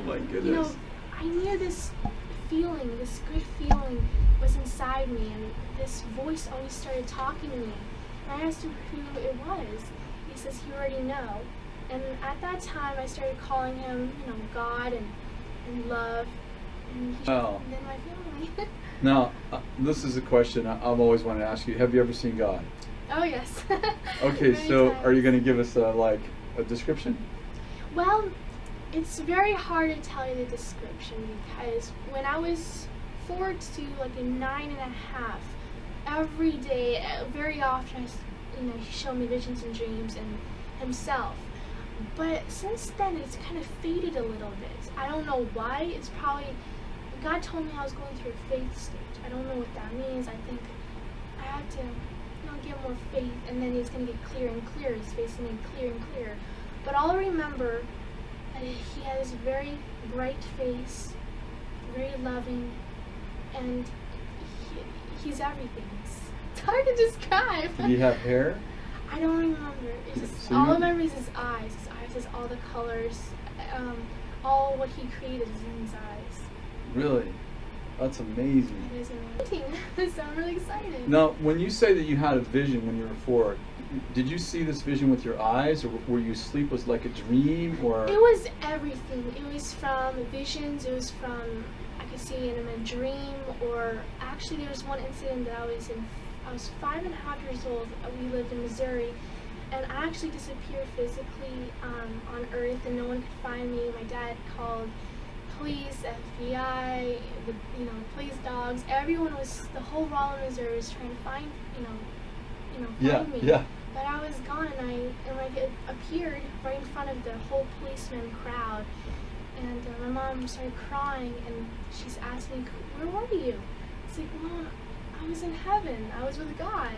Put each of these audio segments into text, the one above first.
my goodness. You know, I knew this feeling, this good feeling was inside me, and this voice always started talking to me. And I asked him who it was. He says, you already know. And at that time, I started calling him, you know, God and love. And he and then my family. Now, this is a question I've always wanted to ask you. Have you ever seen God? Oh, yes. Okay, so are you going to give us a description? Well, it's very hard to tell you the description because when I was 4 to like a 9.5, every day, very often, you know, he showed me visions and dreams and himself. But since then, it's kind of faded a little bit. I don't know why. It's probably God told me I was going through a faith stage. I don't know what that means. I think I have to, you know, get more faith, and then it's going to get clearer and clearer. His face is going to get clearer and clearer. But all I remember, he had this very bright face, very loving, and he's everything. It's hard to describe. Did he have hair? I don't remember. It's just, all I remember is his eyes. His eyes has all the colors. All what he created is in his eyes. Really? That's amazing. It is amazing. So I'm really excited. Now, when you say that you had a vision when you were 4, did you see this vision with your eyes, or were you asleep? Was it like a dream, or? It was everything. It was from visions. It was from, I could see it in a dream, or actually there was one incident that I was 5.5 years old. We lived in Missouri, and I actually disappeared physically on Earth, and no one could find me. My dad called police, FBI, police dogs. Everyone the whole Rollin, Missouri was trying to find, find me. Yeah. But I was gone, and it appeared right in front of the whole policeman crowd, and my mom started crying, and she's asking me, where were you? It's like, Mom, I was in heaven. I was with God.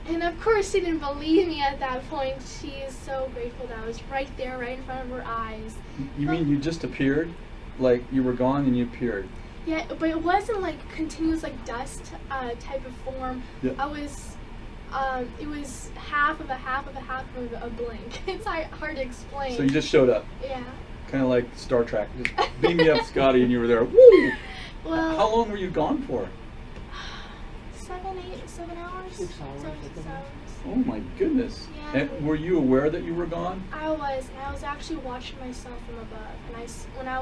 And of course she didn't believe me at that point. She is so grateful that I was right there, right in front of her eyes. You mean you just appeared? Like you were gone and you appeared? Yeah, but it wasn't like continuous like dust type of form. Yeah. It was half of a blink. It's hard to explain. So you just showed up? Yeah. Kind of like Star Trek. Just beam me up, Scotty, and you were there. Woo! Well, how long were you gone for? 7 hours? 6 hours. Oh my goodness. Yeah. And were you aware that you were gone? I was, and I was actually watching myself from above. And when I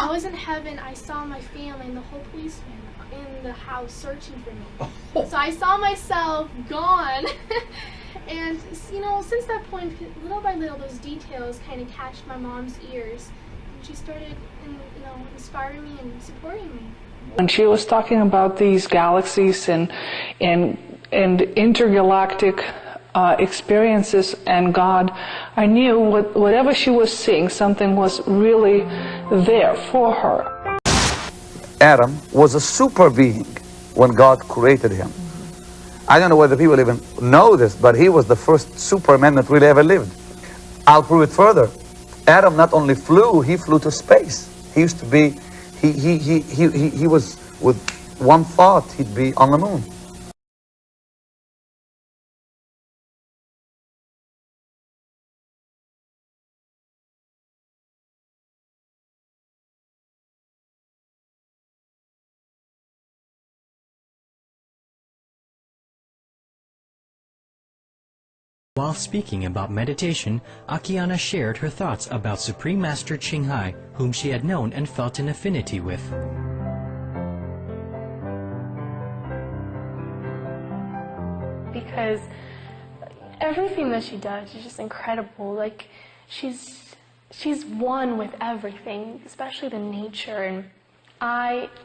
was in heaven, I saw my family and the whole policeman in the house searching for me. Oh. So I saw myself gone. And, since that point, little by little, those details kind of catched my mom's ears. And she started, inspiring me and supporting me. When she was talking about these galaxies and intergalactic experiences and God, I knew whatever she was seeing, something was really there for her. Adam was a super being when God created him. I don't know whether people even know this, but he was the first Superman that really ever lived. I'll prove it further. Adam not only flew, he flew to space. He used to be, he was, with one thought, he'd be on the moon. While speaking about meditation, Akiane shared her thoughts about Supreme Master Ching Hai, whom she had known and felt an affinity with. Because everything that she does is just incredible. Like, she's one with everything, especially the nature. And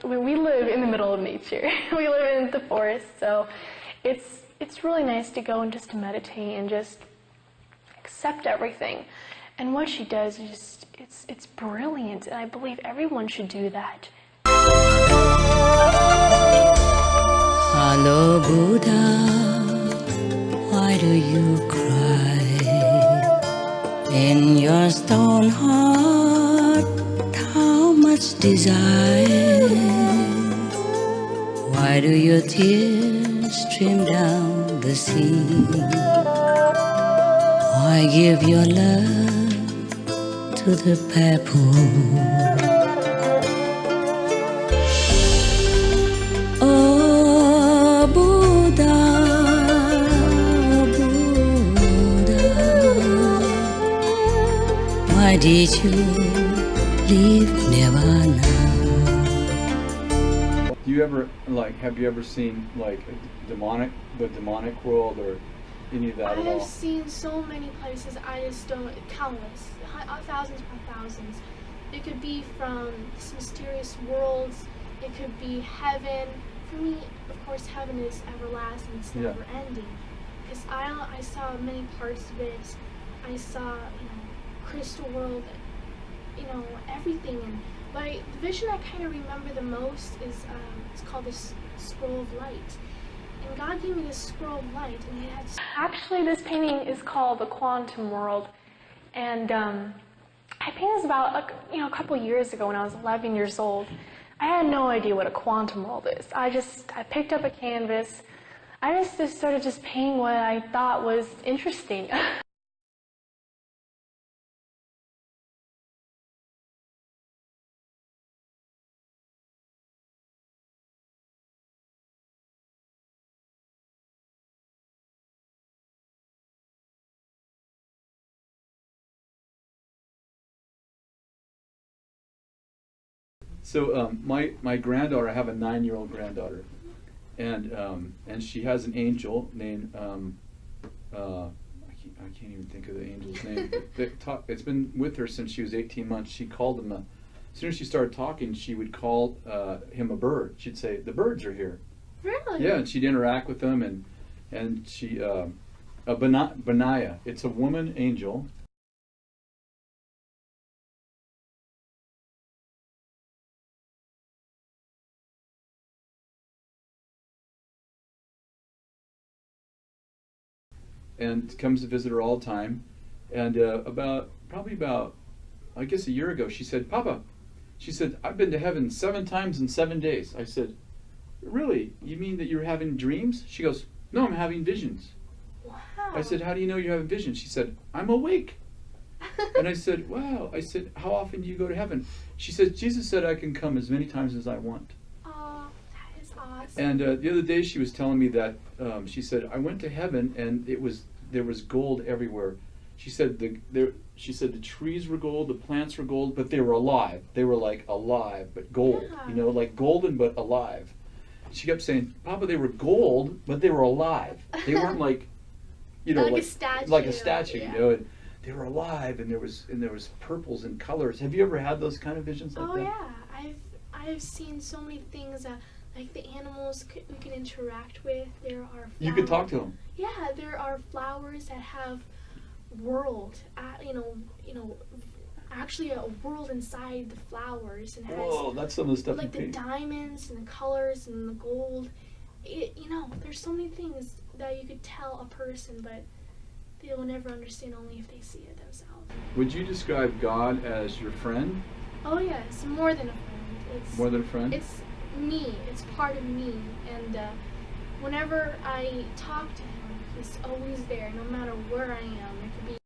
we live in the middle of nature. We live in the forest, so it's really nice to go and just to meditate and just accept everything. And what she does is just, it's brilliant, and I believe everyone should do that. Hello, Buddha, why do you cry? In your stone heart, how much desire? Why do your tears stream down the sea? Why give your love to to the pebble. Oh, Buddha, Buddha, why did you leave Nirvana? Do you ever, like, have you ever seen, like, the demonic world or any of that I at all? have seen so many places, I just don't, countless, thousands upon thousands. It could be from this mysterious worlds, it could be heaven. For me, of course, heaven is everlasting, it's never ending. Because I saw many parts of it. I saw, crystal world, everything. But the vision I kind of remember the most is, it's called this scroll of light. And God gave me this scroll of light, and it had... Actually, this painting is called The Quantum World. And I painted this about a couple years ago when I was 11 years old. I had no idea what a quantum world is. I picked up a canvas. I just started painting what I thought was interesting. So my granddaughter, I have a 9-year-old granddaughter, and she has an angel named I can't even think of the angel's name. It's been with her since she was 18 months. She called him as soon as she started talking, she would call him a bird. She'd say, "The birds are here." Really? Yeah, and she'd interact with them, and she Benaya. It's a woman angel. And comes to visit her all the time. And probably about, I guess a year ago, she said, "Papa," she said, "I've been to heaven 7 times in 7 days." I said, "Really? You mean that you're having dreams?" She goes, "No, I'm having visions." Wow. I said, "How do you know you're having visions?" She said, "I'm awake." And I said, "Wow." I said, "How often do you go to heaven?" She said, "Jesus said I can come as many times as I want." Oh, that is awesome. And the other day she was telling me that she said, "I went to heaven and there was gold everywhere." She said the trees were gold, the plants were gold, but they were alive. They were like alive, but gold. Yeah. Like golden but alive. She kept saying, "Papa, they were gold, but they were alive. They weren't like, like a statue. Like a statue, yeah. And they were alive, and there was purples and colors." Have you ever had those kind of visions like that? Oh yeah, I've seen so many things. Like the animals we can interact with. There are flowers. You could talk to them. Yeah, there are flowers that have world. Actually a world inside the flowers, and has Whoa, that's some of the stuff like you the paint. diamonds and the colors and the gold. There's so many things that you could tell a person, but they will never understand only if they see it themselves. Would you describe God as your friend? Oh yes, more than a friend. It's More than a friend? It's me. It's part of me, and whenever I talk to him, he's always there, no matter where I am. It could be